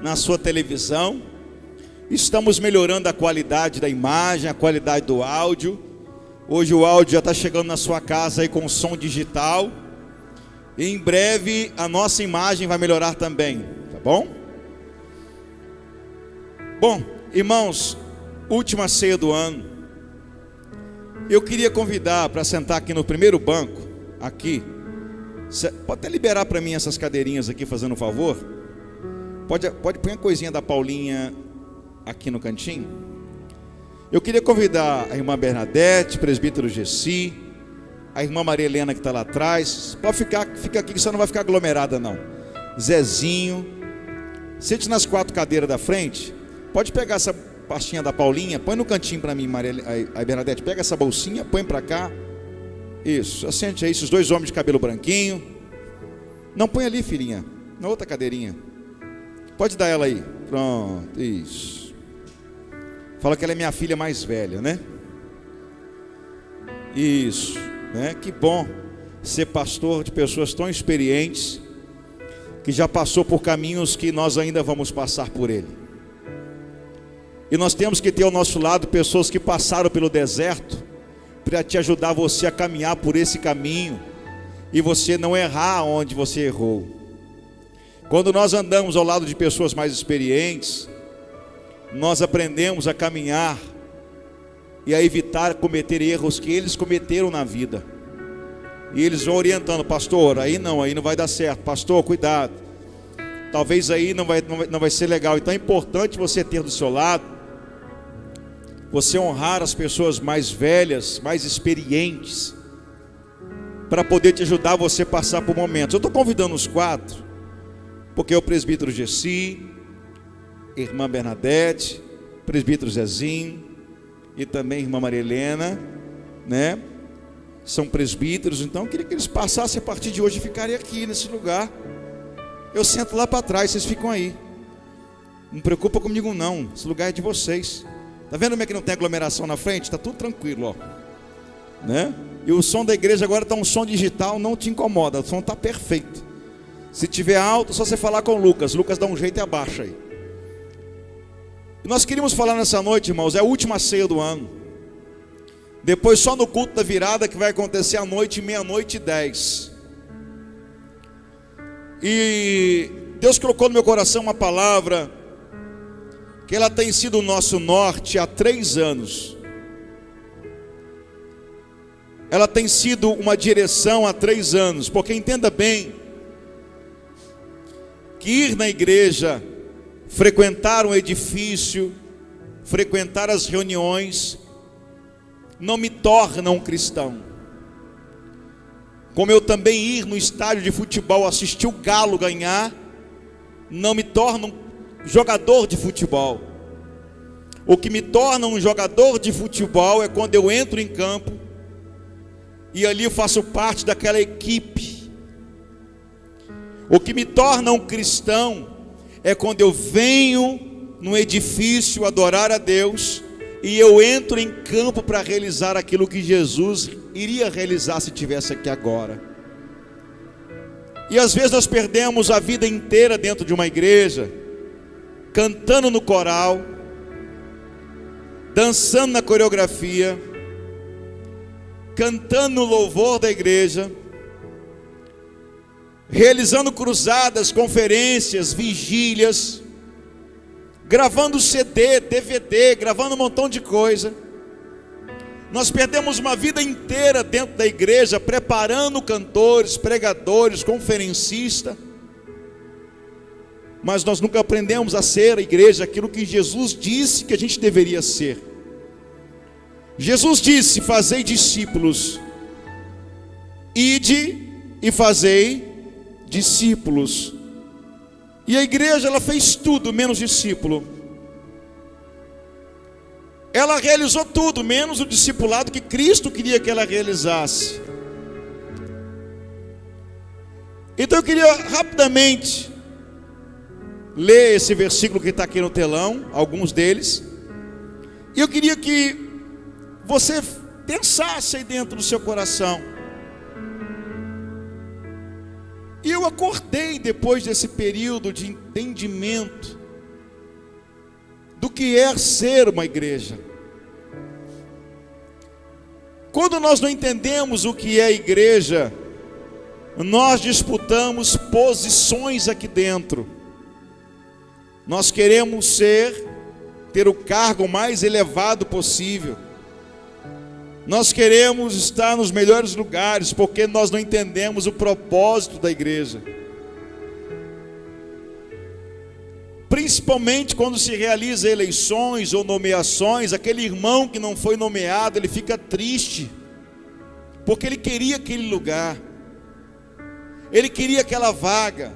na sua televisão. Estamos melhorando a qualidade da imagem, a qualidade do áudio. Hoje o áudio já está chegando na sua casa aí com som digital. E em breve a nossa imagem vai melhorar também, tá bom? Bom, irmãos, última ceia do ano. Eu queria convidar para sentar aqui no primeiro banco, aqui. Pode até liberar para mim essas cadeirinhas aqui, fazendo um favor? Pode pôr a coisinha da Paulinha aqui no cantinho. Eu queria convidar a irmã Bernadette, presbítero Gessi, a irmã Maria Helena que está lá atrás. Pode fica aqui que você não vai ficar aglomerada não. Zezinho, sente nas 4 cadeiras da frente. Pode pegar essa pastinha da Paulinha, põe no cantinho para mim, a Bernadette, pega essa bolsinha, põe para cá. Isso, assente aí, esses 2 homens de cabelo branquinho. Não, põe ali, filhinha, na outra cadeirinha. Pode dar ela aí, pronto, isso. Fala que ela é minha filha mais velha, né? Isso, né? Que bom ser pastor de pessoas tão experientes, que já passou por caminhos que nós ainda vamos passar por ele. E nós temos que ter ao nosso lado pessoas que passaram pelo deserto, para te ajudar você a caminhar por esse caminho, e você não errar onde você errou. Quando nós andamos ao lado de pessoas mais experientes, nós aprendemos a caminhar e a evitar cometer erros que eles cometeram na vida. E eles vão orientando: pastor, aí não vai dar certo, pastor, cuidado, talvez aí não vai ser legal. Então é importante você ter do seu lado, você honrar as pessoas mais velhas, mais experientes, para poder te ajudar você a passar por momentos. Eu estou convidando os 4, porque é o presbítero Gessi, irmã Bernadette, presbítero Zezinho e também irmã Maria Helena, né? São presbíteros, então eu queria que eles passassem a partir de hoje e ficarem aqui nesse lugar. Eu sento lá para trás, vocês ficam aí. Não preocupa comigo não, esse lugar é de vocês. Tá vendo como é que não tem aglomeração na frente? Tá tudo tranquilo, ó, né? E o som da igreja agora tá um som digital, não te incomoda, o som tá perfeito. Se tiver alto, é só você falar com o Lucas. Lucas dá um jeito e abaixa aí. E nós queríamos falar nessa noite, irmãos, é a última ceia do ano. Depois só no culto da virada, que vai acontecer à noite, 00:10. E Deus colocou no meu coração uma palavra que ela tem sido o nosso norte há 3 anos. Ela tem sido uma direção há 3 anos, porque entenda bem, que ir na igreja, frequentar um edifício, frequentar as reuniões, não me torna um cristão. Como eu também ir no estádio de futebol, assistir o Galo ganhar, não me torna um jogador de futebol. O que me torna um jogador de futebol é quando eu entro em campo e ali eu faço parte daquela equipe. O que me torna um cristão é quando eu venho num edifício adorar a Deus e eu entro em campo para realizar aquilo que Jesus iria realizar se estivesse aqui agora. E às vezes nós perdemos a vida inteira dentro de uma igreja, cantando no coral, dançando na coreografia, cantando no louvor da igreja, realizando cruzadas, conferências, vigílias, gravando CD, DVD, gravando um montão de coisa. Nós perdemos uma vida inteira dentro da igreja, preparando cantores, pregadores, conferencistas, mas nós nunca aprendemos a ser a igreja aquilo que Jesus disse que a gente deveria ser. Jesus disse: fazei discípulos, ide e fazei discípulos. E a igreja, ela fez tudo menos discípulo. Ela realizou tudo menos o discipulado que Cristo queria que ela realizasse. Então eu queria rapidamente ler esse versículo que está aqui no telão, alguns deles, e eu queria que você pensasse aí dentro do seu coração. E eu acordei depois desse período de entendimento do que é ser uma igreja. Quando nós não entendemos o que é igreja, nós disputamos posições aqui dentro. Nós queremos ter o cargo mais elevado possível. Nós queremos estar nos melhores lugares, porque nós não entendemos o propósito da igreja. Principalmente quando se realiza eleições ou nomeações, aquele irmão que não foi nomeado, ele fica triste, porque ele queria aquele lugar, ele queria aquela vaga,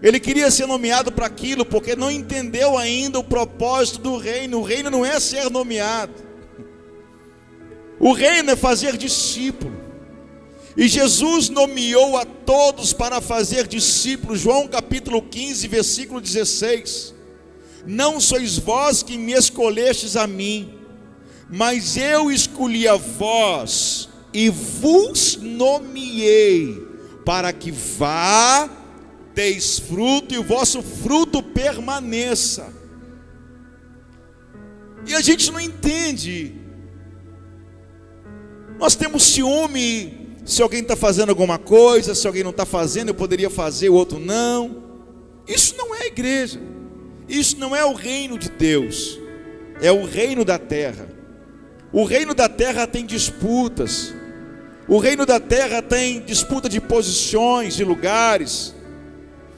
ele queria ser nomeado para aquilo, porque não entendeu ainda o propósito do reino. O reino não é ser nomeado, o reino é fazer discípulo. E Jesus nomeou a todos para fazer discípulos. João capítulo 15, versículo 16. Não sois vós que me escolhestes a mim, mas eu escolhi a vós e vos nomeei, para que vá, deis fruto e o vosso fruto permaneça. E a gente não entende. Nós temos ciúme se alguém está fazendo alguma coisa, se alguém não está fazendo, eu poderia fazer, o outro não. Isso não é igreja, isso não é o reino de Deus, é o reino da terra. O reino da terra tem disputas, o reino da terra tem disputa de posições, de lugares.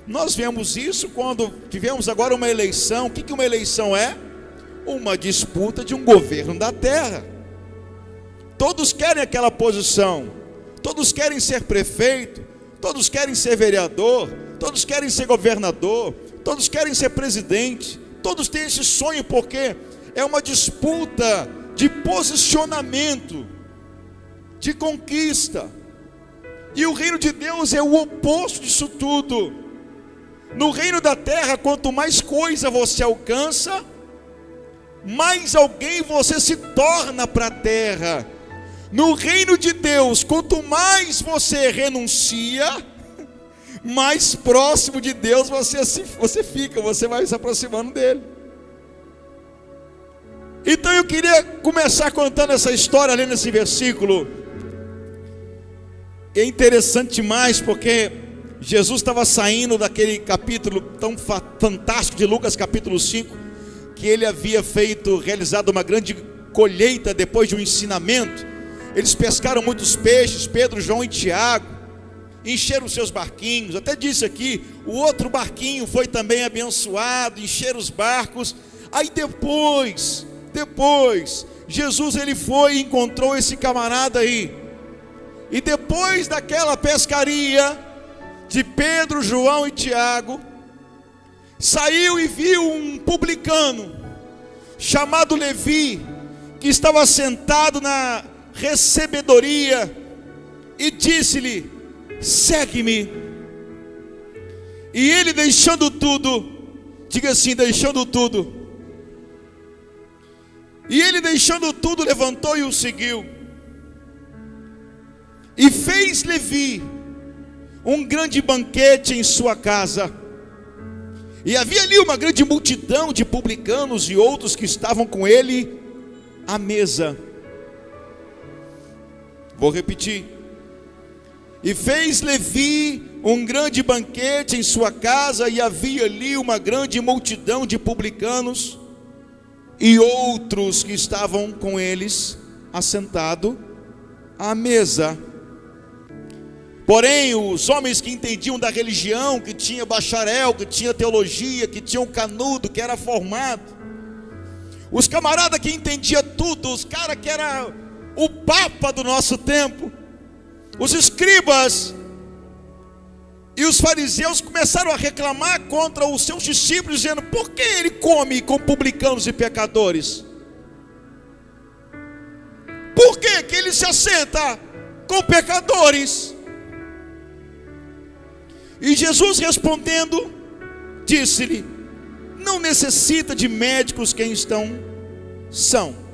Nós vemos isso quando tivemos agora uma eleição. O que uma eleição é? Uma disputa de um governo da terra. Todos querem aquela posição. Todos querem ser prefeito, todos querem ser vereador, todos querem ser governador, todos querem ser presidente, todos têm esse sonho, porque é uma disputa de posicionamento, de conquista. E o reino de Deus é o oposto disso tudo. No reino da terra, quanto mais coisa você alcança, mais alguém você se torna para a terra. No reino de Deus, quanto mais você renuncia, mais próximo de Deus você fica, você vai se aproximando dele. Então eu queria começar contando essa história, lendo esse versículo. É interessante demais, porque Jesus estava saindo daquele capítulo tão fantástico de Lucas capítulo 5, que ele havia realizado uma grande colheita depois de um ensinamento. Eles pescaram muitos peixes, Pedro, João e Tiago, encheram os seus barquinhos. Até disse aqui, o outro barquinho foi também abençoado, encheram os barcos. Aí depois, Jesus ele foi e encontrou esse camarada aí. E depois daquela pescaria de Pedro, João e Tiago, saiu e viu um publicano chamado Levi, que estava sentado na recebedoria, e disse-lhe: segue-me. E ele, deixando tudo, diga assim, deixando tudo, e ele, deixando tudo, levantou e o seguiu. E fez Levi um grande banquete em sua casa, e havia ali uma grande multidão de publicanos e outros que estavam com ele à mesa. Vou repetir. E fez Levi um grande banquete em sua casa, e havia ali uma grande multidão de publicanos e outros que estavam com eles assentado à mesa. Porém, os homens que entendiam da religião, que tinha bacharel, que tinha teologia, que tinha um canudo, que era formado, os camaradas que entendiam tudo, os caras que era o papa do nosso tempo, os escribas e os fariseus começaram a reclamar contra os seus discípulos, dizendo: por que ele come com publicanos e pecadores? Por que ele se assenta com pecadores? E Jesus respondendo, disse-lhe: não necessita de médicos quem são,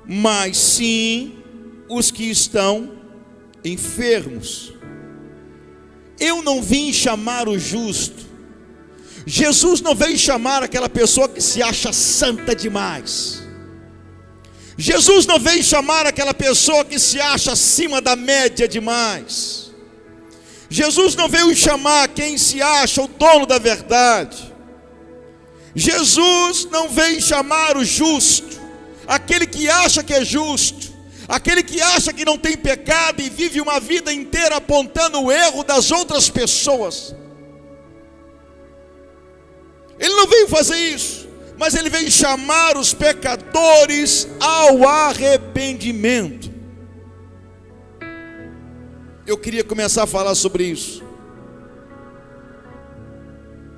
mas sim os que estão enfermos. Eu não vim chamar o justo, Jesus não veio chamar aquela pessoa que se acha santa demais. Jesus não veio chamar aquela pessoa que se acha acima da média demais. Jesus não veio chamar quem se acha o dono da verdade. Jesus não veio chamar o justo, aquele que acha que é justo, aquele que acha que não tem pecado e vive uma vida inteira apontando o erro das outras pessoas. Ele não veio fazer isso, mas ele veio chamar os pecadores ao arrependimento. Eu queria começar a falar sobre isso.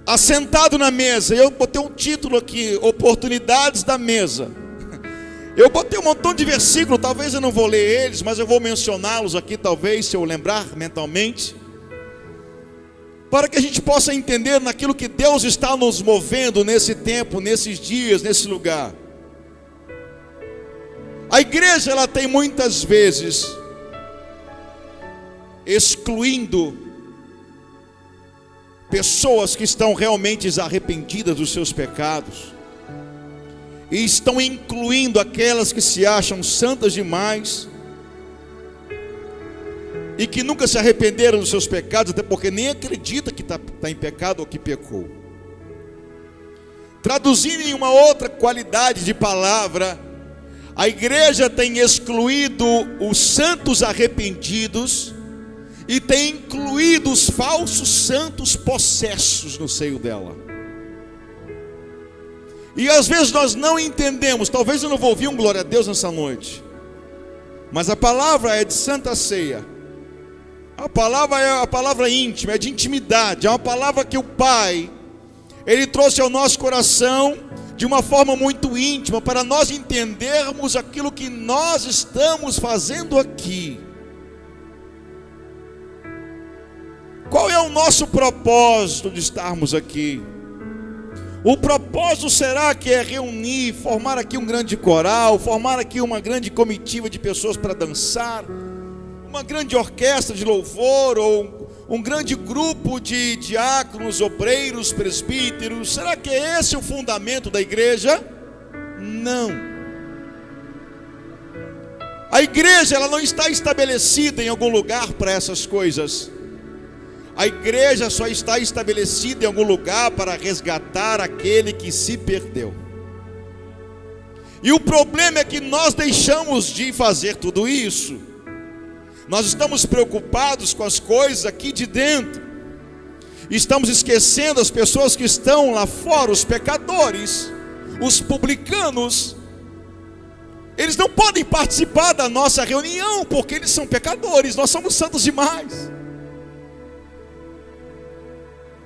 Assentado na mesa, eu botei um título aqui, Oportunidades da Mesa. Eu botei um montão de versículos, talvez eu não vou ler eles, mas eu vou mencioná-los aqui, talvez, se eu lembrar mentalmente, para que a gente possa entender naquilo que Deus está nos movendo nesse tempo, nesses dias, nesse lugar. A igreja, ela tem muitas vezes excluindo pessoas que estão realmente arrependidas dos seus pecados, e estão incluindo aquelas que se acham santas demais e que nunca se arrependeram dos seus pecados, até porque nem acredita que está em pecado ou que pecou. Traduzindo em uma outra qualidade de palavra, a igreja tem excluído os santos arrependidos e tem incluído os falsos santos possessos no seio dela. E às vezes nós não entendemos, talvez eu não vou ouvir um glória a Deus nessa noite, mas a palavra é de Santa Ceia. A palavra é a palavra íntima, é de intimidade, é uma palavra que o Pai, Ele trouxe ao nosso coração de uma forma muito íntima, para nós entendermos aquilo que nós estamos fazendo aqui. Qual é o nosso propósito de estarmos aqui? O propósito será que é reunir, formar aqui um grande coral, formar aqui uma grande comitiva de pessoas para dançar, uma grande orquestra de louvor, ou um grande grupo de diáconos, obreiros, presbíteros? Será que é esse o fundamento da igreja? Não. A igreja, ela não está estabelecida em algum lugar para essas coisas. A igreja só está estabelecida em algum lugar para resgatar aquele que se perdeu. E o problema é que nós deixamos de fazer tudo isso. Nós estamos preocupados com as coisas aqui de dentro. Estamos esquecendo as pessoas que estão lá fora, os pecadores, os publicanos. Eles não podem participar da nossa reunião, porque eles são pecadores, nós somos santos demais.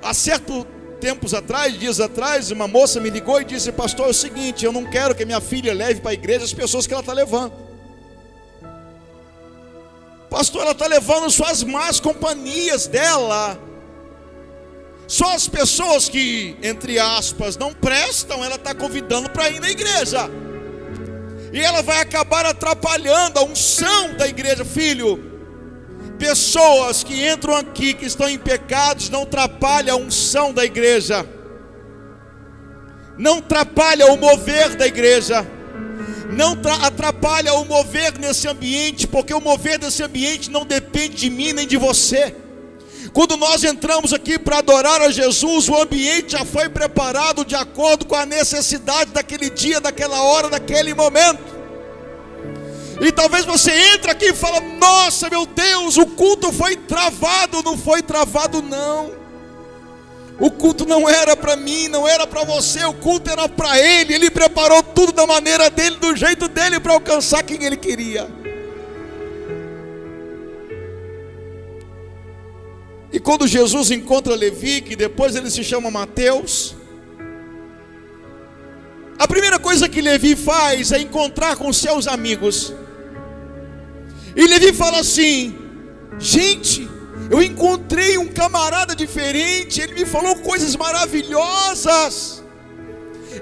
Há dias atrás, uma moça me ligou e disse: pastor, é o seguinte, eu não quero que minha filha leve para a igreja as pessoas que ela está levando. Pastor, ela está levando só as más companhias dela, só as pessoas que, entre aspas, não prestam, ela está convidando para ir na igreja, e ela vai acabar atrapalhando a unção da igreja. Filho, pessoas que entram aqui, que estão em pecados, não atrapalham a unção da igreja, não atrapalha o mover da igreja, não atrapalha o mover nesse ambiente, porque o mover desse ambiente não depende de mim nem de você. Quando nós entramos aqui para adorar a Jesus, o ambiente já foi preparado de acordo com a necessidade daquele dia, daquela hora, daquele momento. E talvez você entre aqui e fala: nossa, meu Deus, o culto foi travado. Não foi travado, não. O culto não era para mim, não era para você, o culto era para Ele. Ele preparou tudo da maneira dele, do jeito dele, para alcançar quem Ele queria. E quando Jesus encontra Levi, que depois ele se chama Mateus, a primeira coisa que Levi faz é encontrar com seus amigos. E Levi fala assim: gente, eu encontrei um camarada diferente, ele me falou coisas maravilhosas,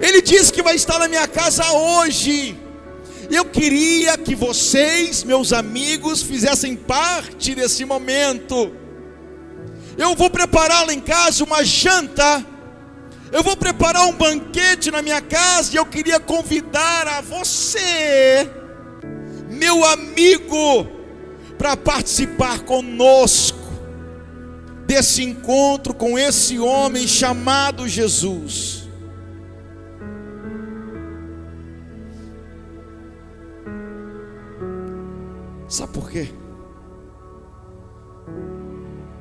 ele disse que vai estar na minha casa hoje. Eu queria que vocês, meus amigos, fizessem parte desse momento. Eu vou preparar lá em casa uma janta Eu vou preparar um banquete na minha casa e eu queria convidar a você, meu amigo, para participar conosco desse encontro com esse homem chamado Jesus. Sabe por quê?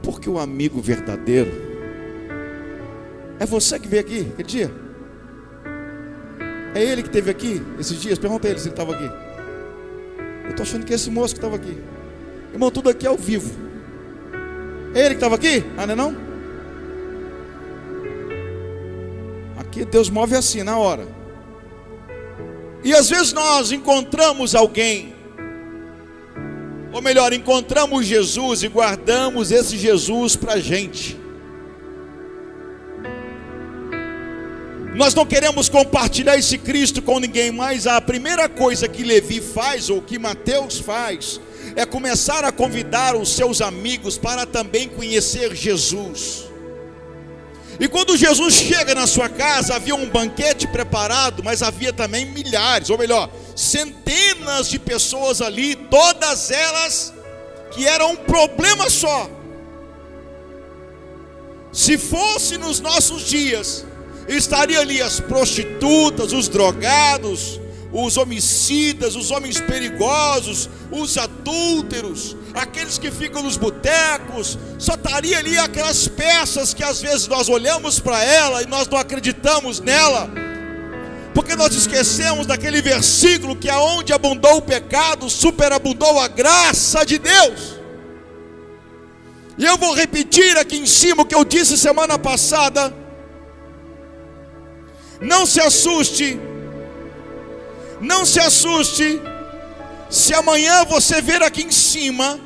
Porque o amigo verdadeiro é você que veio aqui aquele dia. É ele que esteve aqui esses dias. Pergunta a ele se ele estava aqui. Eu estou achando que é esse moço que estava aqui. Irmão, tudo aqui é ao vivo. É ele que estava aqui? Ah, não é não? Aqui Deus move assim, na hora. E às vezes nós encontramos alguém, ou melhor, encontramos Jesus e guardamos esse Jesus para a gente. Nós não queremos compartilhar esse Cristo com ninguém mais. A primeira coisa que Levi faz, ou que Mateus faz, é começar a convidar os seus amigos para também conhecer Jesus. E quando Jesus chega na sua casa, havia um banquete preparado, mas havia também milhares, ou melhor, centenas de pessoas ali, todas elas que eram um problema só. Se fosse nos nossos dias, estaria ali as prostitutas, os drogados, os homicidas, os homens perigosos, os adúlteros, aqueles que ficam nos botecos. Só estaria ali aquelas peças que às vezes nós olhamos para ela e nós não acreditamos nela, porque nós esquecemos daquele versículo que aonde abundou o pecado, superabundou a graça de Deus. E eu vou repetir aqui em cima o que eu disse semana passada. Não se assuste, não se assuste, se amanhã você ver aqui em cima,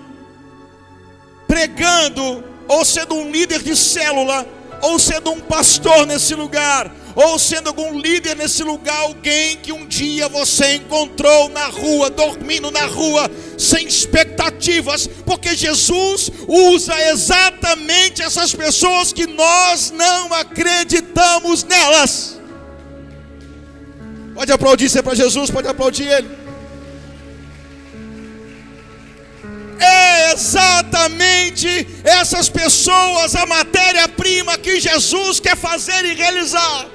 pregando, ou sendo um líder de célula, ou sendo um pastor nesse lugar, ou sendo algum líder nesse lugar, alguém que um dia você encontrou na rua, dormindo na rua, sem expectativas, porque Jesus usa exatamente essas pessoas que nós não acreditamos nelas. Pode aplaudir, se é para Jesus, pode aplaudir Ele. É exatamente essas pessoas a matéria-prima que Jesus quer fazer e realizar.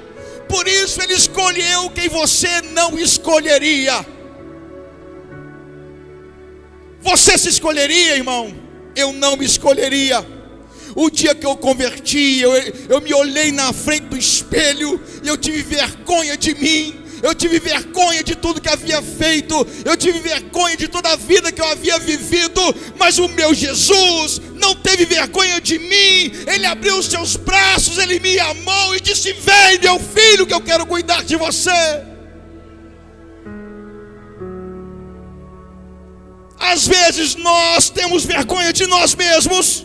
Por isso Ele escolheu quem você não escolheria. Você se escolheria, irmão? Eu não me escolheria. O dia que eu converti, eu me olhei na frente do espelho e eu tive vergonha de mim. Eu tive vergonha de tudo que havia feito, eu tive vergonha de toda a vida que eu havia vivido, mas o meu Jesus não teve vergonha de mim. Ele abriu os seus braços, Ele me amou e disse: vem, meu filho, que eu quero cuidar de você. Às vezes nós temos vergonha de nós mesmos,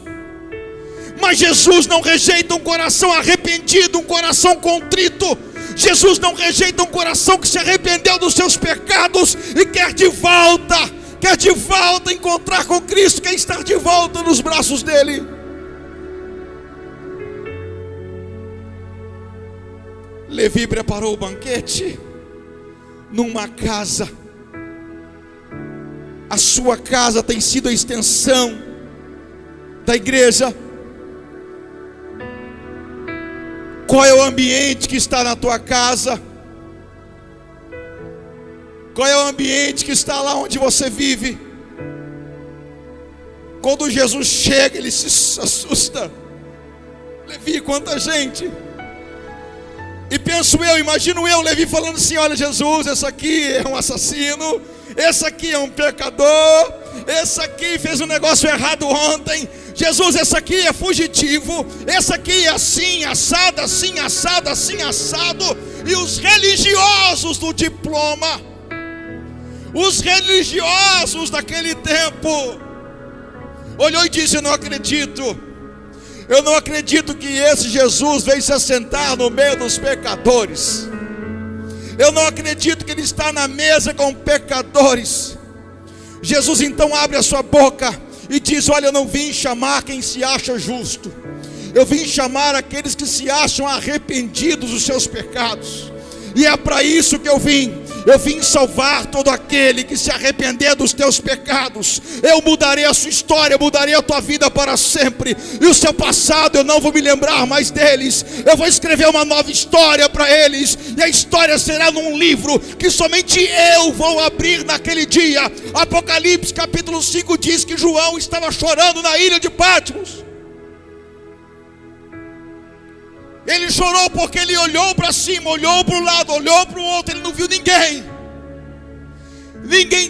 mas Jesus não rejeita um coração arrependido, um coração contrito. Jesus não rejeita um coração que se arrependeu dos seus pecados e quer de volta encontrar com Cristo, quer estar de volta nos braços dele. Levi preparou o banquete numa casa. A sua casa tem sido a extensão da igreja. Qual é o ambiente que está na tua casa? Qual é o ambiente que está lá onde você vive? Quando Jesus chega, ele se assusta. Levi, quanta gente! E penso eu, imagino eu, Levi falando assim: olha, Jesus, esse aqui é um assassino, esse aqui é um pecador, esse aqui fez um negócio errado ontem. Jesus, esse aqui é fugitivo, esse aqui é assim, assado, assim, assado, assim, assado. E os religiosos do diploma, os religiosos daquele tempo, olhou e disse: eu não acredito que esse Jesus veio se assentar no meio dos pecadores. Eu não acredito que Ele está na mesa com pecadores. Jesus então abre a sua boca e diz: olha, eu não vim chamar quem se acha justo, eu vim chamar aqueles que se acham arrependidos dos seus pecados. E é para isso que eu vim salvar todo aquele que se arrepender dos teus pecados. Eu mudarei a sua história, mudarei a tua vida para sempre. E o seu passado eu não vou me lembrar mais deles. Eu vou escrever uma nova história para eles. E a história será num livro que somente eu vou abrir naquele dia. Apocalipse capítulo 5 diz que João estava chorando na ilha de Patmos. Ele chorou porque ele olhou para cima, olhou para um lado, olhou para o outro, ele não viu ninguém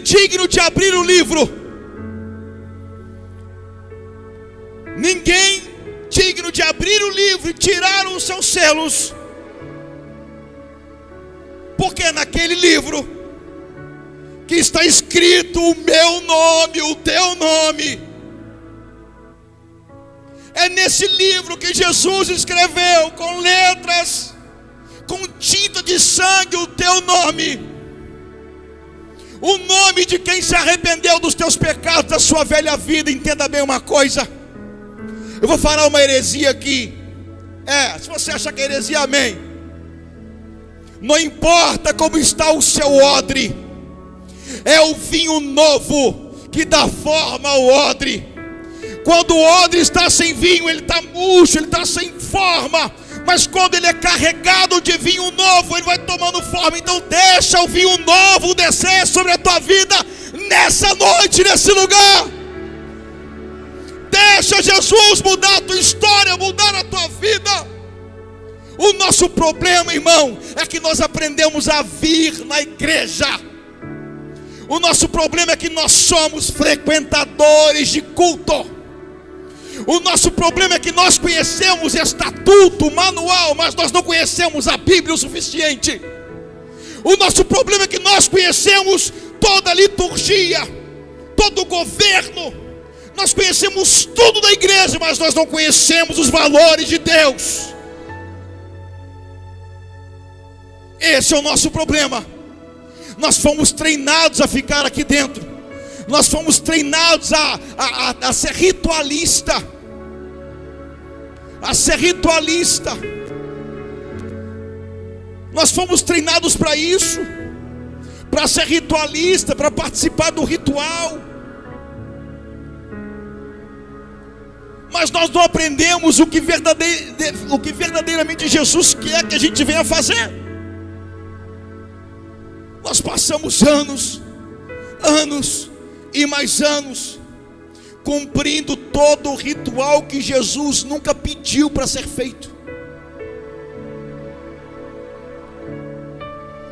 digno de abrir o livro, ninguém digno de abrir o livro e tirar os seus selos, porque naquele livro que está escrito o meu nome, o teu nome. É nesse livro que Jesus escreveu com letras, com tinta de sangue, o teu nome. O nome de quem se arrependeu dos teus pecados, da sua velha vida. Entenda bem uma coisa. Eu vou falar uma heresia aqui. Se você acha que é heresia, amém. Não importa como está o seu odre. É o vinho novo que dá forma ao odre. Quando o odre está sem vinho, ele está murcho, ele está sem forma. Mas quando ele é carregado de vinho novo, ele vai tomando forma. Então deixa o vinho novo descer sobre a tua vida nessa noite, nesse lugar. Deixa Jesus mudar a tua história, mudar a tua vida. O nosso problema, irmão, é que nós aprendemos a vir na igreja. O nosso problema é que nós somos frequentadores de culto. O nosso problema é que nós conhecemos estatuto, manual, mas nós não conhecemos a Bíblia o suficiente. O nosso problema é que nós conhecemos toda a liturgia, todo o governo, nós conhecemos tudo da igreja, mas nós não conhecemos os valores de Deus. Esse é o nosso problema. Nós fomos treinados a ficar aqui dentro. Nós fomos treinados a ser ritualista. A ser ritualista. Nós fomos treinados para isso. Para ser ritualista, para participar do ritual. Mas nós não aprendemos o que verdadeiramente Jesus quer que a gente venha fazer. Nós passamos anos e mais anos cumprindo todo o ritual que Jesus nunca pediu para ser feito,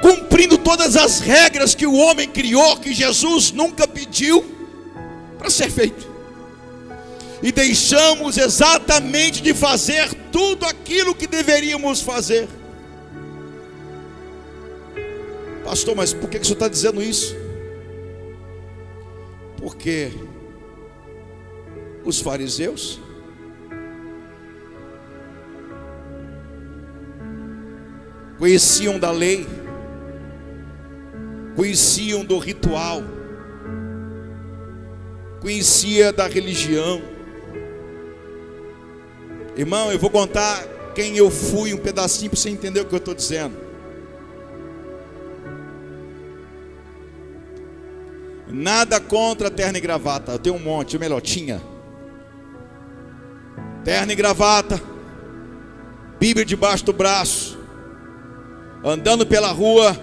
cumprindo todas as regras que o homem criou, que Jesus nunca pediu para ser feito, e deixamos exatamente de fazer tudo aquilo que deveríamos fazer. Pastor, mas por que o senhor está dizendo isso? Porque os fariseus conheciam da lei, conheciam do ritual, conhecia da religião. Irmão, eu vou contar quem eu fui, um pedacinho para você entender o que eu estou dizendo. Nada contra terno e gravata. Eu tenho um monte, ou melhor, tinha terno e gravata, Bíblia debaixo do braço, andando pela rua,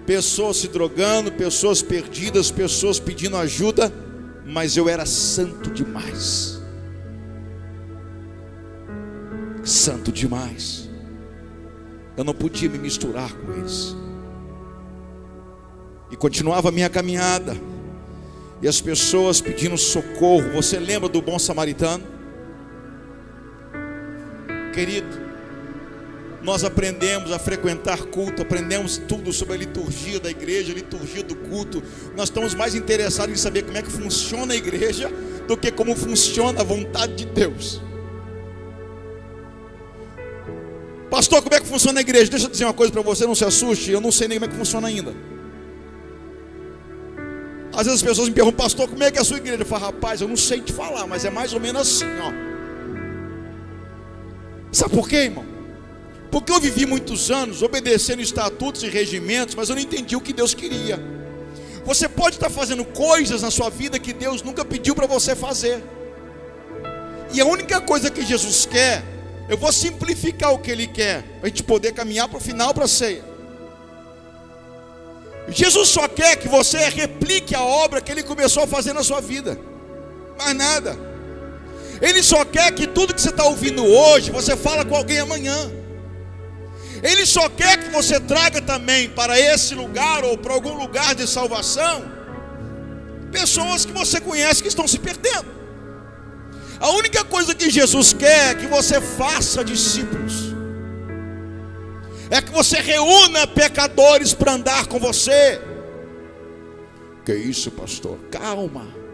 pessoas se drogando, pessoas perdidas, pessoas pedindo ajuda. Mas eu era santo demais. Santo demais. Eu não podia me misturar com eles. E continuava a minha caminhada. E as pessoas pedindo socorro. Você lembra do bom samaritano? Querido, nós aprendemos a frequentar culto. Aprendemos tudo sobre a liturgia da igreja, a liturgia do culto. Nós estamos mais interessados em saber como é que funciona a igreja do que como funciona a vontade de Deus. Pastor, como é que funciona a igreja? Deixa eu dizer uma coisa para você, não se assuste. Eu não sei nem como é que funciona ainda. Às vezes as pessoas me perguntam: pastor, como é que é a sua igreja? Eu falo: rapaz, eu não sei te falar, mas é mais ou menos assim, ó. Sabe por quê, irmão? Porque eu vivi muitos anos obedecendo estatutos e regimentos, mas eu não entendi o que Deus queria. Você pode estar fazendo coisas na sua vida que Deus nunca pediu para você fazer. E a única coisa que Jesus quer, eu vou simplificar o que Ele quer, para a gente poder caminhar para o final, para a ceia. Jesus só quer que você replique a obra que Ele começou a fazer na sua vida. Mais nada. Ele só quer que tudo que você está ouvindo hoje, você fala com alguém amanhã. Ele só quer que você traga também para esse lugar ou para algum lugar de salvação pessoas que você conhece que estão se perdendo. A única coisa que Jesus quer é que você faça discípulos, é que você reúna pecadores para andar com você. Que isso, pastor? Calma.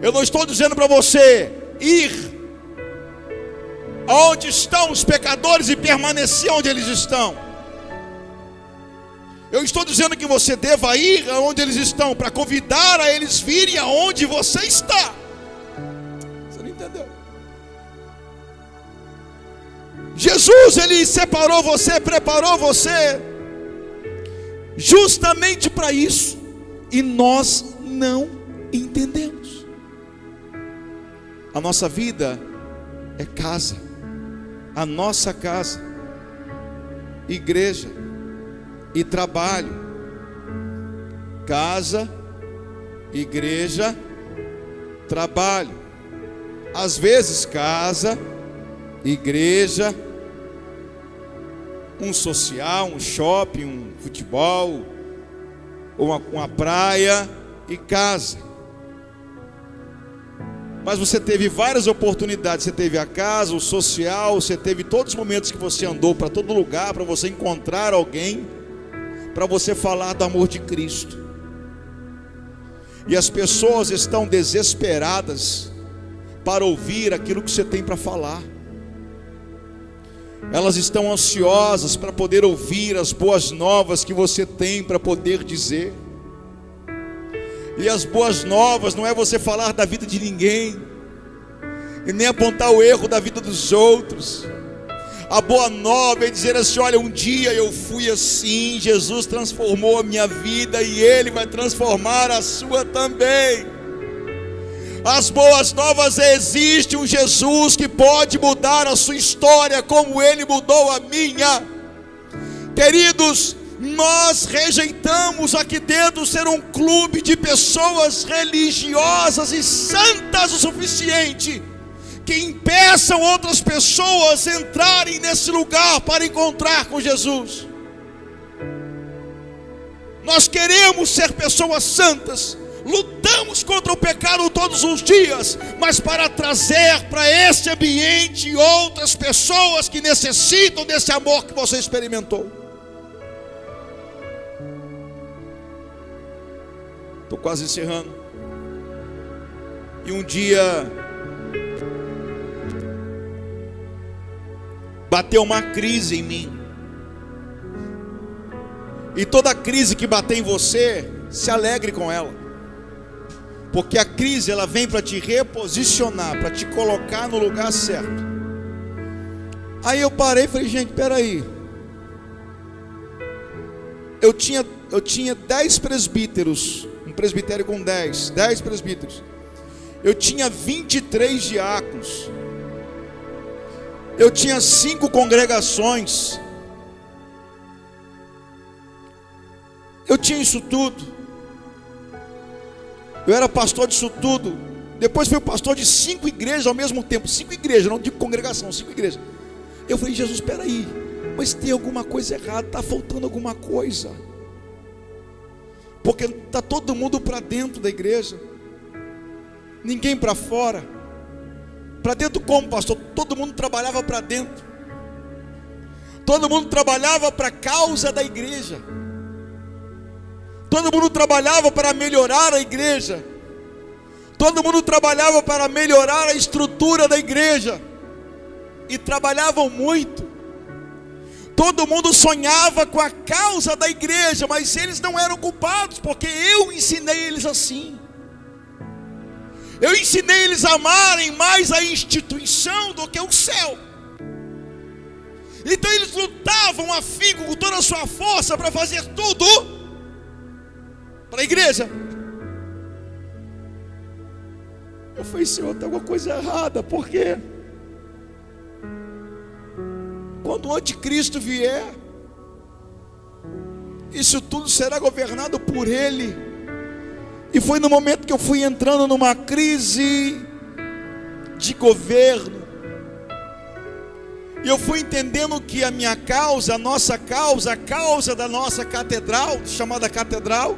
Eu não estou dizendo para você ir onde estão os pecadores e permanecer onde eles estão. Eu estou dizendo que você deva ir aonde eles estão, para convidar a eles virem aonde você está. Você não entendeu? Jesus, Ele separou você, preparou você justamente para isso, e nós não entendemos. A nossa vida é casa, a nossa casa, igreja e trabalho. Casa, igreja, trabalho. Às vezes casa, igreja, um social, um shopping, um futebol, uma praia e casa. Mas você teve várias oportunidades. Você teve a casa, o social, você teve todos os momentos que você andou para todo lugar, para você encontrar alguém, para você falar do amor de Cristo. E as pessoas estão desesperadas para ouvir aquilo que você tem para falar. Elas estão ansiosas para poder ouvir as boas novas que você tem para poder dizer. E as boas novas não é você falar da vida de ninguém, e nem apontar o erro da vida dos outros. A boa nova é dizer assim: olha, um dia eu fui assim, Jesus transformou a minha vida e Ele vai transformar a sua também. As boas novas é: existe um Jesus que pode mudar a sua história como Ele mudou a minha. Queridos, nós rejeitamos aqui dentro ser um clube de pessoas religiosas e santas o suficiente, que impeçam outras pessoas entrarem nesse lugar para encontrar com Jesus. Nós queremos ser pessoas santas, lutamos contra o pecado todos os dias, mas para trazer para esse ambiente outras pessoas que necessitam desse amor que você experimentou. Estou quase encerrando. E um dia bateu uma crise em mim. E toda crise que bater em você, se alegre com ela. Porque a crise, ela vem para te reposicionar, para te colocar no lugar certo. Aí eu parei e falei: gente, peraí. Eu tinha 10 presbíteros, um presbitério com 10 presbíteros. Eu tinha 23 diáconos. Eu tinha 5 congregações. Eu tinha isso tudo. Eu era pastor disso tudo. Depois fui pastor de 5 igrejas ao mesmo tempo. 5 igrejas, não digo congregação, 5 igrejas. Eu falei: Jesus, espera aí, mas tem alguma coisa errada, está faltando alguma coisa. Porque está todo mundo para dentro da igreja, ninguém para fora. Para dentro como, pastor? Todo mundo trabalhava para dentro. Todo mundo trabalhava para a causa da igreja. Todo mundo trabalhava para melhorar a igreja. Todo mundo trabalhava para melhorar a estrutura da igreja. E trabalhavam muito. Todo mundo sonhava com a causa da igreja, mas eles não eram culpados, porque eu ensinei eles assim. Eu ensinei eles a amarem mais a instituição do que o céu. Então eles lutavam afinco com toda a sua força para fazer tudo para a igreja. Eu falei, Senhor, tem alguma coisa errada, porque quando o anticristo vier, isso tudo será governado por ele. E foi no momento que eu fui entrando numa crise de governo, e eu fui entendendo que a minha causa, a nossa causa, a causa da nossa catedral, chamada catedral,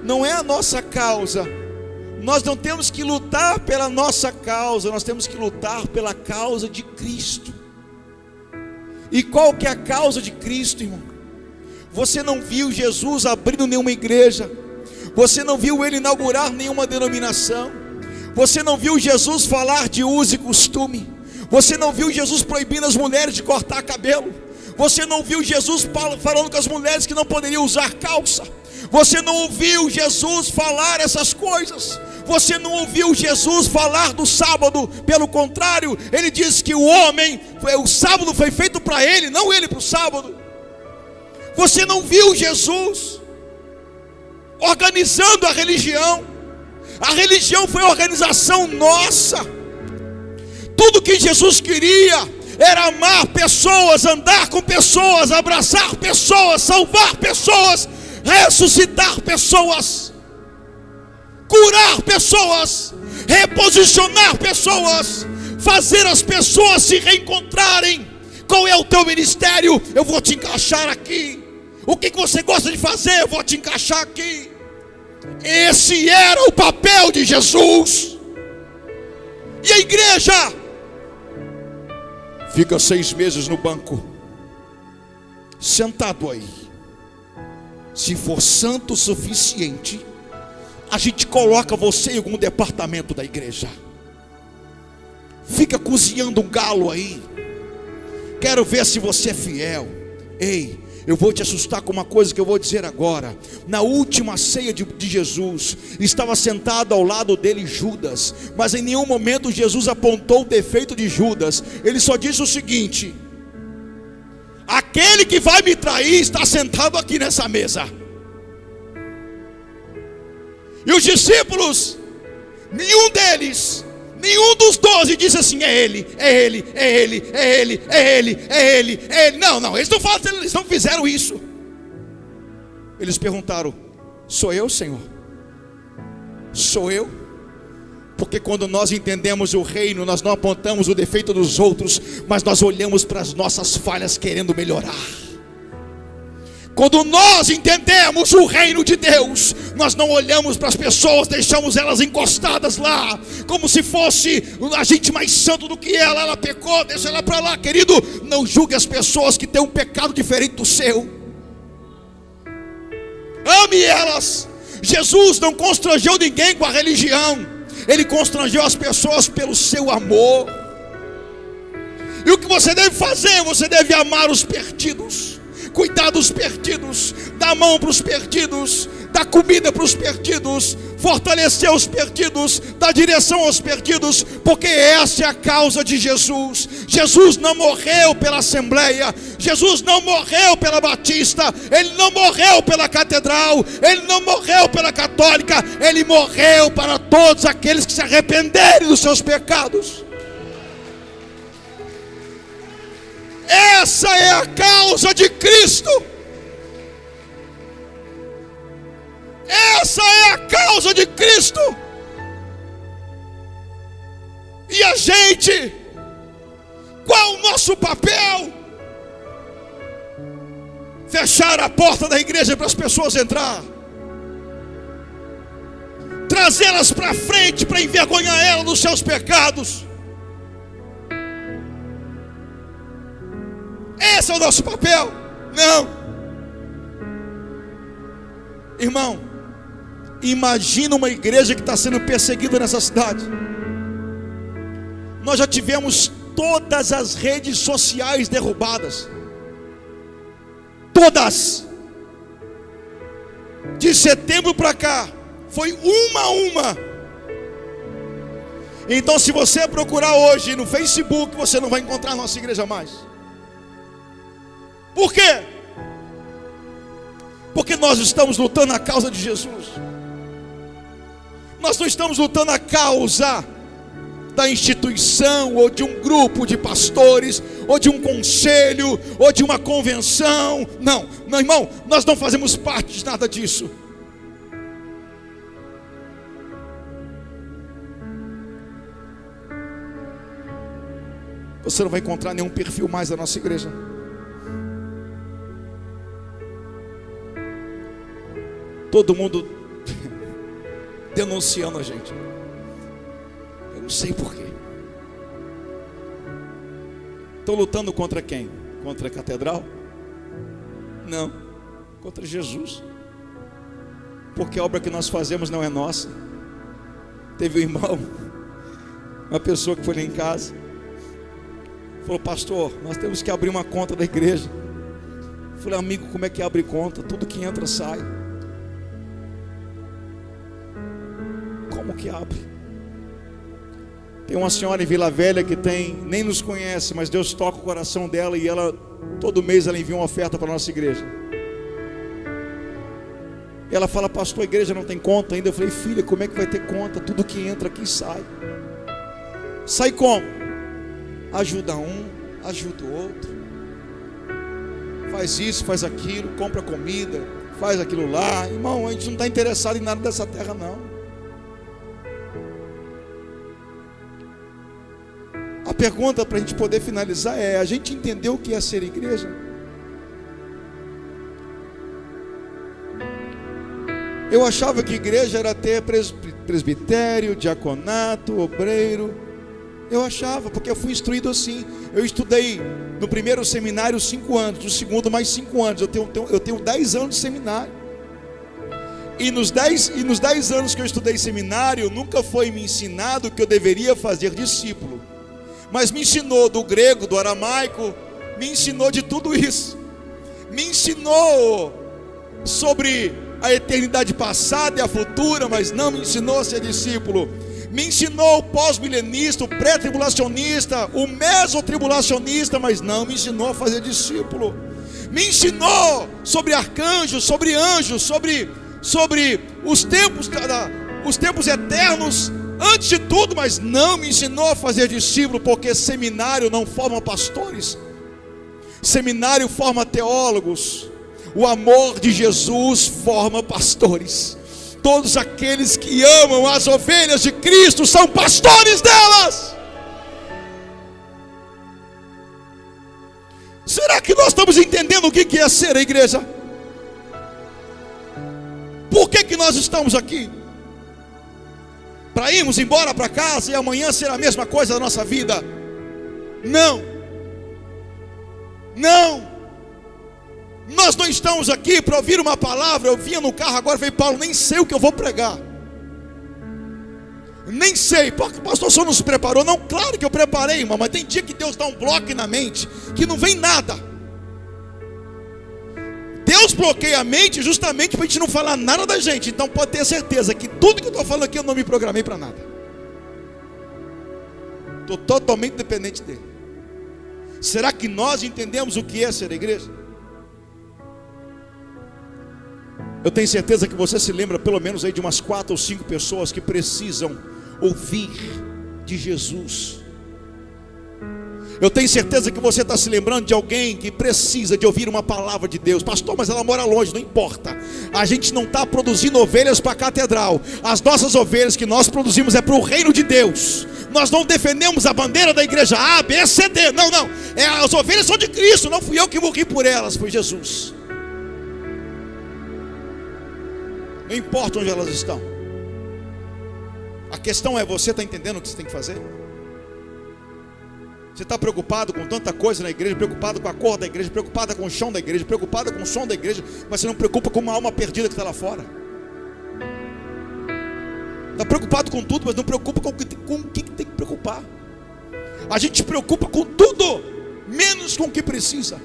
não é a nossa causa. Nós não temos que lutar pela nossa causa, nós temos que lutar pela causa de Cristo. E qual que é a causa de Cristo, irmão? Você não viu Jesus abrindo nenhuma igreja, você não viu Ele inaugurar nenhuma denominação, você não viu Jesus falar de uso e costume, você não viu Jesus proibindo as mulheres de cortar cabelo, você não viu Jesus falando com as mulheres que não poderiam usar calça, você não ouviu Jesus falar essas coisas, você não ouviu Jesus falar do sábado. Pelo contrário, Ele diz que o sábado foi feito para Ele, não Ele para o sábado. Você não viu Jesus organizando a religião foi organização nossa. Tudo que Jesus queria era amar pessoas, andar com pessoas, abraçar pessoas, salvar pessoas, ressuscitar pessoas, curar pessoas, reposicionar pessoas, fazer as pessoas se reencontrarem. Qual é o teu ministério? Eu vou te encaixar aqui. O que você gosta de fazer? Eu vou te encaixar aqui. Esse era o papel de Jesus. E a igreja fica 6 meses no banco, sentado aí. Se for santo o suficiente, a gente coloca você em algum departamento da igreja. Fica cozinhando um galo aí. Quero ver se você é fiel. Ei, eu vou te assustar com uma coisa que eu vou dizer agora. Na última ceia de Jesus, estava sentado ao lado dele Judas, mas em nenhum momento Jesus apontou o defeito de Judas. Ele só disse o seguinte: aquele que vai me trair está sentado aqui nessa mesa. E os discípulos, nenhum dos 12 disse assim: é ele. Não, eles não fizeram isso. Eles perguntaram: sou eu, Senhor? Sou eu? Porque quando nós entendemos o reino, nós não apontamos o defeito dos outros, mas nós olhamos para as nossas falhas querendo melhorar. Quando nós entendemos o reino de Deus, nós não olhamos para as pessoas, deixamos elas encostadas lá, como se fosse a gente mais santo do que ela pecou, deixa ela para lá. Querido, não julgue as pessoas que têm um pecado diferente do seu. Ame elas. Jesus não constrangeu ninguém com a religião, Ele constrangeu as pessoas pelo seu amor. E o que você deve fazer? Você deve amar os perdidos, cuidar dos perdidos, dar a mão para os perdidos, dar comida para os perdidos, fortalecer os perdidos, dar direção aos perdidos, porque essa é a causa de Jesus. Jesus não morreu pela Assembleia, Jesus não morreu pela Batista, Ele não morreu pela Catedral, Ele não morreu pela Católica, Ele morreu para todos aqueles que se arrependerem dos seus pecados. Essa é a causa de Cristo. Essa é a causa de Cristo. E a gente, qual o nosso papel? Fechar a porta da igreja para as pessoas entrar, trazê-las para frente para envergonhar elas dos seus pecados. Esse é o nosso papel? Não. Irmão, imagina uma igreja que está sendo perseguida nessa cidade. Nós já tivemos todas as redes sociais derrubadas. Todas. De setembro para cá, foi uma a uma. Então, se você procurar hoje no Facebook, você não vai encontrar a nossa igreja mais. Por quê? Porque nós estamos lutando a causa de Jesus. Nós não estamos lutando a causa da instituição, ou de um grupo de pastores, ou de um conselho, ou de uma convenção. Não, não, irmão, nós não fazemos parte de nada disso. Você não vai encontrar nenhum perfil mais da nossa igreja. Todo mundo denunciando a gente. Eu não sei porquê. Estão lutando contra quem? Contra a catedral? Não, contra Jesus. Porque a obra que nós fazemos não é nossa. Teve um irmão, uma pessoa que foi lá em casa, falou: pastor, nós temos que abrir uma conta da igreja. Eu falei: amigo, como é que abre conta? Tudo que entra sai. Como que abre? Tem uma senhora em Vila Velha que nem nos conhece, mas Deus toca o coração dela, e ela, todo mês ela envia uma oferta para a nossa igreja. E ela fala: pastor, a igreja não tem conta ainda. Eu falei: filha, como é que vai ter conta? Tudo que entra aqui sai. Sai como? Ajuda um, ajuda o outro, faz isso, faz aquilo, compra comida, faz aquilo lá. Irmão, a gente não está interessado em nada dessa terra, não. A pergunta para a gente poder finalizar é: a gente entendeu o que é ser igreja? Eu achava que igreja era ter presbitério, diaconato, obreiro. Eu achava, porque eu fui instruído assim. Eu estudei no primeiro seminário 5 anos, no segundo mais 5 anos. Eu tenho 10 anos de seminário. E nos 10 anos que eu estudei seminário, nunca foi me ensinado que eu deveria fazer discípulo. Mas me ensinou do grego, do aramaico, me ensinou de tudo isso. Me ensinou sobre a eternidade passada e a futura, mas não me ensinou a ser discípulo. Me ensinou o pós-milenista, o pré-tribulacionista, o mesotribulacionista, mas não me ensinou a fazer discípulo. Me ensinou sobre arcanjos, sobre anjos, sobre os tempos eternos, antes de tudo, mas não me ensinou a fazer discípulo, porque seminário não forma pastores, seminário forma teólogos. O amor de Jesus forma pastores. Todos aqueles que amam as ovelhas de Cristo são pastores delas. Será que nós estamos entendendo o que é ser a igreja? Por que nós estamos aqui? Para irmos embora para casa e amanhã ser a mesma coisa da nossa vida? Não. Não. Nós não estamos aqui para ouvir uma palavra. Eu vinha no carro agora, falei: Paulo, nem sei o que eu vou pregar. Nem sei, porque o pastor só nos preparou. Não, claro que eu preparei, irmão, mas tem dia que Deus dá um bloco na mente, que não vem nada. Deus bloqueia a mente justamente para a gente não falar nada da gente. Então pode ter certeza que tudo que eu estou falando aqui eu não me programei para nada. Estou totalmente dependente dele. Será que nós entendemos o que é ser a igreja? Eu tenho certeza que você se lembra pelo menos aí de umas 4 ou 5 pessoas que precisam ouvir de Jesus. Eu tenho certeza que você está se lembrando de alguém que precisa de ouvir uma palavra de Deus. Pastor, mas ela mora longe. Não importa. A gente não está produzindo ovelhas para a catedral. As nossas ovelhas que nós produzimos é para o reino de Deus. Nós não defendemos a bandeira da igreja A, B, C, D. Não, não. As ovelhas são de Cristo. Não fui eu que morri por elas, foi Jesus. Não importa onde elas estão. A questão é: você está entendendo o que você tem que fazer? Você está preocupado com tanta coisa na igreja, preocupado com a cor da igreja, preocupado com o chão da igreja, preocupado com o som da igreja, mas você não preocupa com uma alma perdida que está lá fora. Está preocupado com tudo, mas não preocupa com o que tem que preocupar. A gente se preocupa com tudo, menos com o que precisa.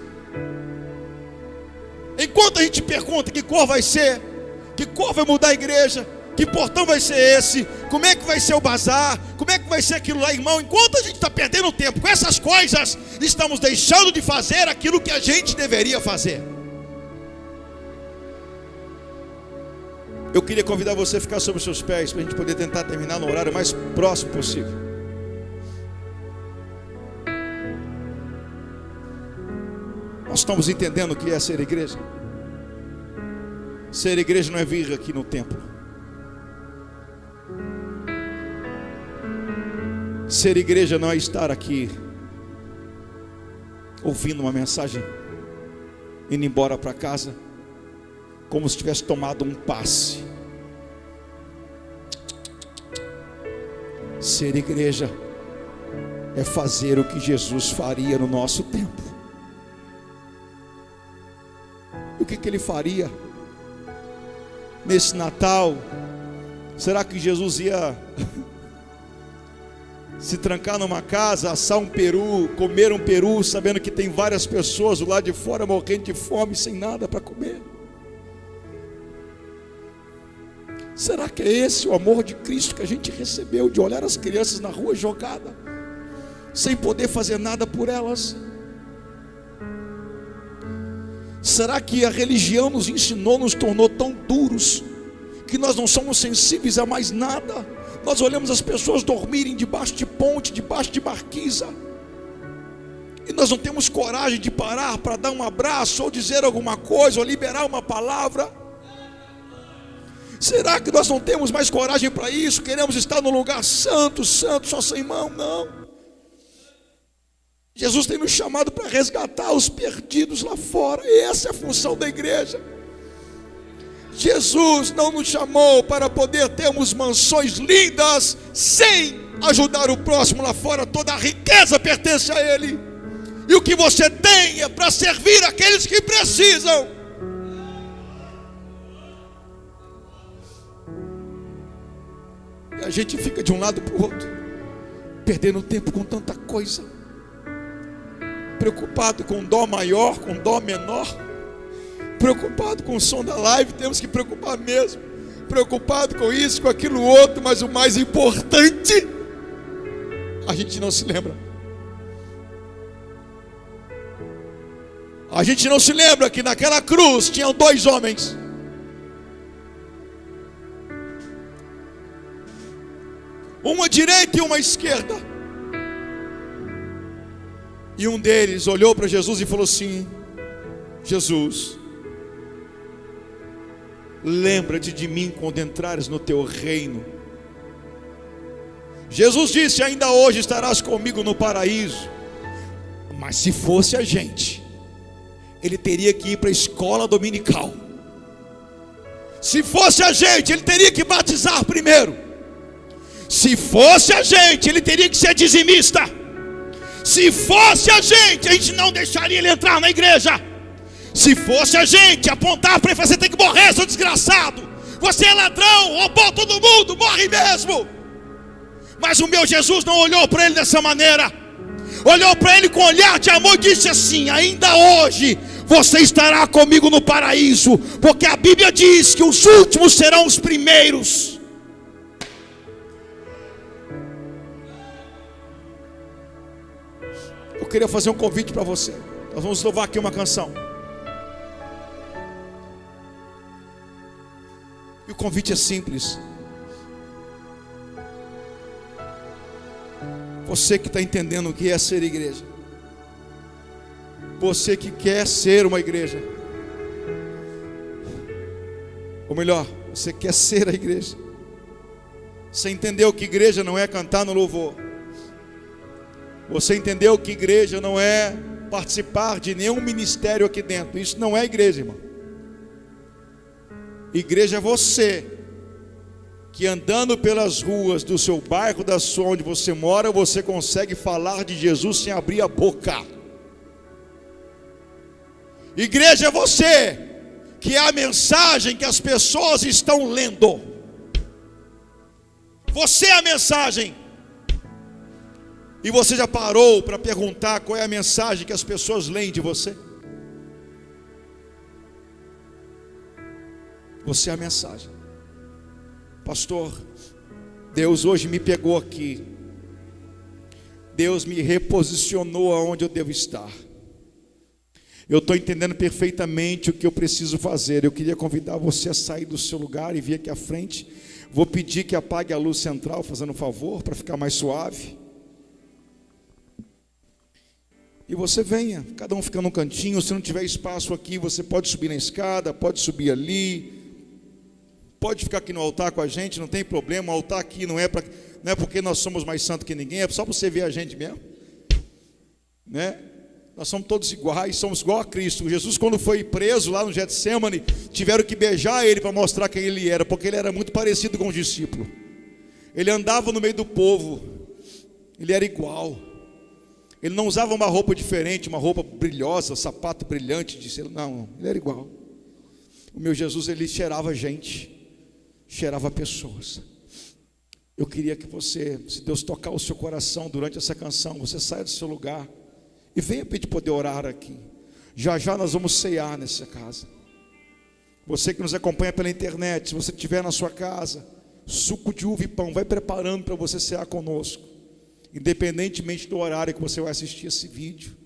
Enquanto a gente pergunta que cor vai ser, que cor vai mudar a igreja, que portão vai ser esse, como é que vai ser o bazar, como é que vai ser aquilo lá, irmão. Enquanto a gente está perdendo tempo com essas coisas, estamos deixando de fazer aquilo que a gente deveria fazer. Eu queria convidar você a ficar sobre os seus pés, para a gente poder tentar terminar no horário mais próximo possível. Nós estamos entendendo o que é ser igreja. Ser igreja não é vir aqui no templo. Ser igreja não é estar aqui ouvindo uma mensagem, indo embora para casa como se tivesse tomado um passe. Ser igreja é fazer o que Jesus faria no nosso tempo. O que ele faria nesse Natal? Será que Jesus ia se trancar numa casa, assar um peru, comer um peru, sabendo que tem várias pessoas do lado de fora morrendo de fome, sem nada para comer? Será que é esse o amor de Cristo que a gente recebeu, de olhar as crianças na rua jogadas, sem poder fazer nada por elas? Será que a religião nos ensinou, nos tornou tão duros, que nós não somos sensíveis a mais nada? Nós olhamos as pessoas dormirem debaixo de ponte, debaixo de marquisa, e nós não temos coragem de parar para dar um abraço, ou dizer alguma coisa, ou liberar uma palavra. Será que nós não temos mais coragem para isso? Queremos estar no lugar santo, santo, só sem mão? Não. Jesus tem nos chamado para resgatar os perdidos lá fora, e essa é a função da igreja. Jesus não nos chamou para poder termos mansões lindas sem ajudar o próximo lá fora. Toda a riqueza pertence a Ele, e o que você tem é para servir aqueles que precisam. E a gente fica de um lado para o outro, perdendo tempo com tanta coisa, preocupado com dó maior, com dó menor, preocupado com o som da live. Temos que preocupar mesmo, preocupado com isso, com aquilo outro, mas o mais importante, a gente não se lembra. A gente não se lembra que naquela cruz tinham dois homens, uma à direita e uma à esquerda. E um deles olhou para Jesus e falou assim: Jesus, lembra-te de mim quando entrares no teu reino. Jesus disse: ainda hoje estarás comigo no paraíso. Mas se fosse a gente, ele teria que ir para a escola dominical. Se fosse a gente, ele teria que batizar primeiro. Se fosse a gente, ele teria que ser dizimista. Se fosse a gente não deixaria ele entrar na igreja. Se fosse a gente, apontar para ele e falar: você tem que morrer, seu desgraçado, você é ladrão, roubou todo mundo, morre mesmo. Mas o meu Jesus não olhou para ele dessa maneira. Olhou para ele com um olhar de amor e disse assim: ainda hoje você estará comigo no paraíso, porque a Bíblia diz que os últimos serão os primeiros. Eu queria fazer um convite para você. Nós vamos louvar aqui uma canção, e o convite é simples. Você que está entendendo o que é ser igreja, você que quer ser uma igreja, ou melhor, você quer ser a igreja. Você entendeu que igreja não é cantar no louvor. Você entendeu que igreja não é participar de nenhum ministério aqui dentro. Isso não é igreja, irmão. Igreja é você que, andando pelas ruas do seu bairro, da sua, onde você mora, você consegue falar de Jesus sem abrir a boca. Igreja é você que é a mensagem que as pessoas estão lendo. Você é a mensagem. E você já parou para perguntar qual é a mensagem que as pessoas leem de você? Você é a mensagem. Pastor, Deus hoje me pegou aqui. Deus me reposicionou aonde eu devo estar. Eu estou entendendo perfeitamente o que eu preciso fazer. Eu queria convidar você a sair do seu lugar e vir aqui à frente. Vou pedir que apague a luz central, fazendo um favor, para ficar mais suave. E você venha, cada um fica num cantinho. Se não tiver espaço aqui, você pode subir na escada, pode subir ali, pode ficar aqui no altar com a gente, não tem problema. O altar aqui não é porque nós somos mais santos que ninguém, é só para você ver a gente mesmo, né? Nós somos todos iguais, somos igual a Cristo. Jesus, quando foi preso lá no Getsemane, tiveram que beijar ele para mostrar quem ele era, porque ele era muito parecido com os discípulos. Ele andava no meio do povo, ele era igual. Ele não usava uma roupa diferente, uma roupa brilhosa, sapato brilhante, não, ele era igual. O meu Jesus, ele cheirava gente, cheirava pessoas. Eu queria que você, se Deus tocar o seu coração durante essa canção, você saia do seu lugar e venha para a gente poder orar aqui. Já já nós vamos ceiar nessa casa. Você que nos acompanha pela internet, se você estiver na sua casa, suco de uva e pão, vai preparando para você cear conosco. Independentemente do horário que você vai assistir esse vídeo.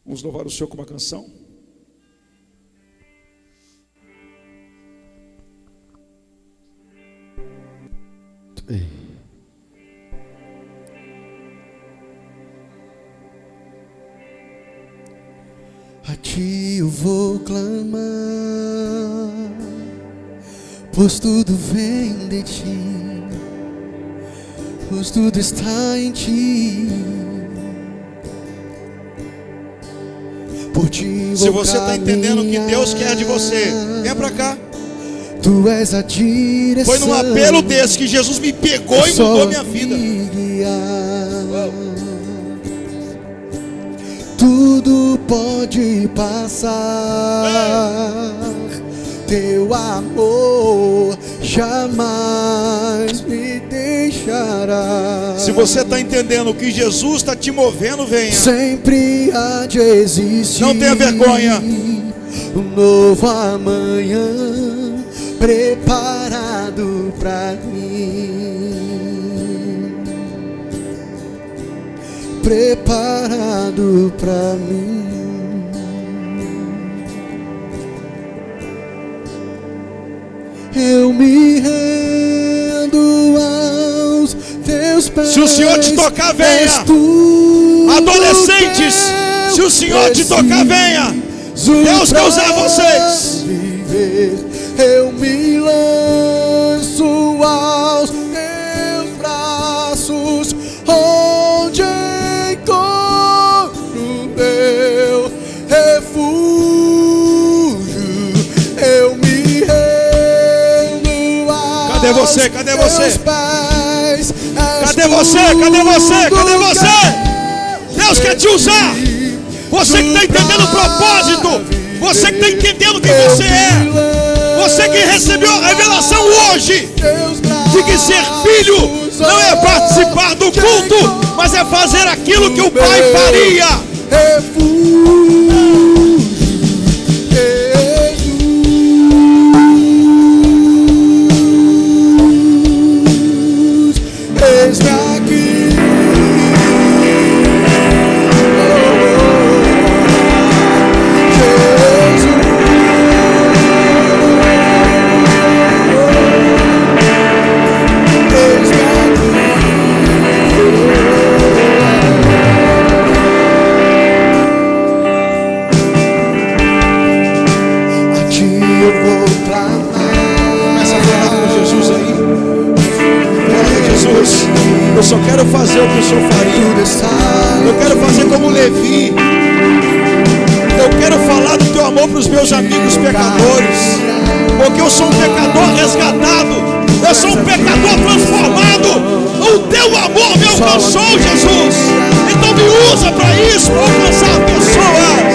Vamos louvar o Senhor com uma canção. Ei. A ti eu vou clamar, pois tudo vem de ti, pois tudo está em ti. Por ti se você está entendendo o que Deus quer de você, vem para cá. Tu és a direção. Foi num apelo desse que Jesus me pegou e mudou minha vida. Tudo pode passar, teu amor jamais me deixará. Se você está entendendo o que Jesus está te movendo, venha. Sempre há de existir. Não tenha vergonha. Um novo amanhã preparado pra mim. Preparado pra mim. Eu me rendo aos teus pés. Se o Senhor te tocar, venha. Adolescentes, se o Senhor te tocar, venha. Deus quer usar vocês. Eu me lanço aos teus braços, onde encontro meu refúgio. Eu me rendo aos Cadê você? Cadê você? teus pés. Cadê você? Cadê você? Cadê você? Deus quer te usar. Você que está entendendo o propósito, você que está entendendo quem você é, você que recebeu a revelação hoje de que ser filho não é participar do culto, mas é fazer aquilo que o Pai faria. Eu só quero fazer o que o Senhor faria. Eu quero fazer como Levi. Eu quero falar do teu amor para os meus amigos pecadores, porque eu sou um pecador resgatado. Eu sou um pecador transformado. O teu amor me alcançou, Jesus. Então me usa para isso, para alcançar pessoas.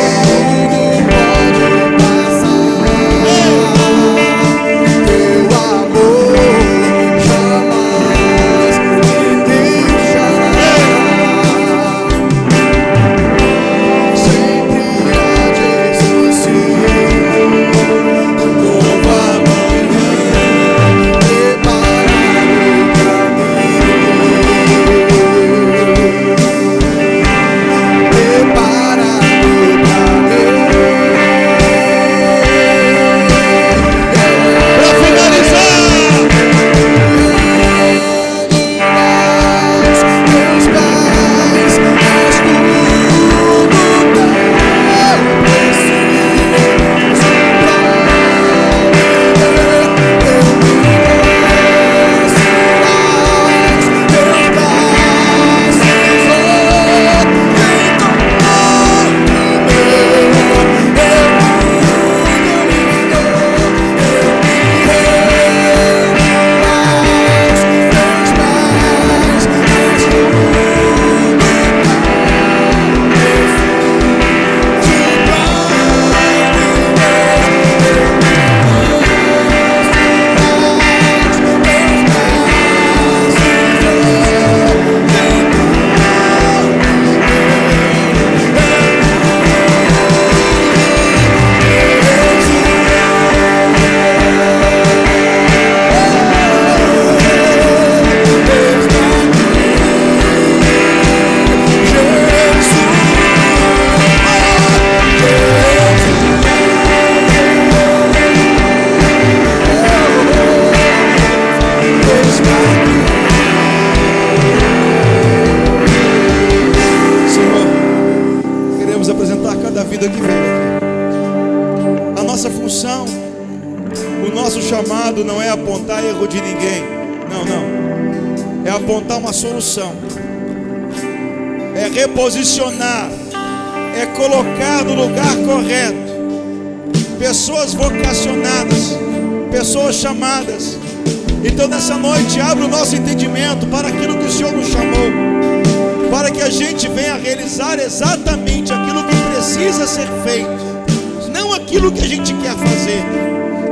nossa função, o nosso chamado não é apontar erro de ninguém. Não. É apontar uma solução. É reposicionar. É colocar no lugar correto. Pessoas vocacionadas, pessoas chamadas. Então nessa noite abre o nosso entendimento para aquilo que o Senhor nos chamou, para que a gente venha realizar exatamente aquilo que precisa ser feito, não aquilo que a gente quer fazer.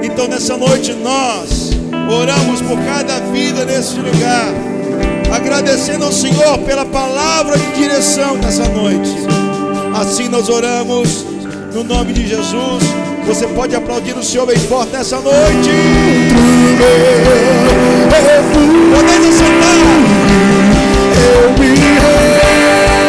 Então nessa noite nós oramos por cada vida nesse lugar, agradecendo ao Senhor pela palavra de direção nessa noite. Assim nós oramos no nome de Jesus. Você pode aplaudir o Senhor bem forte nessa noite.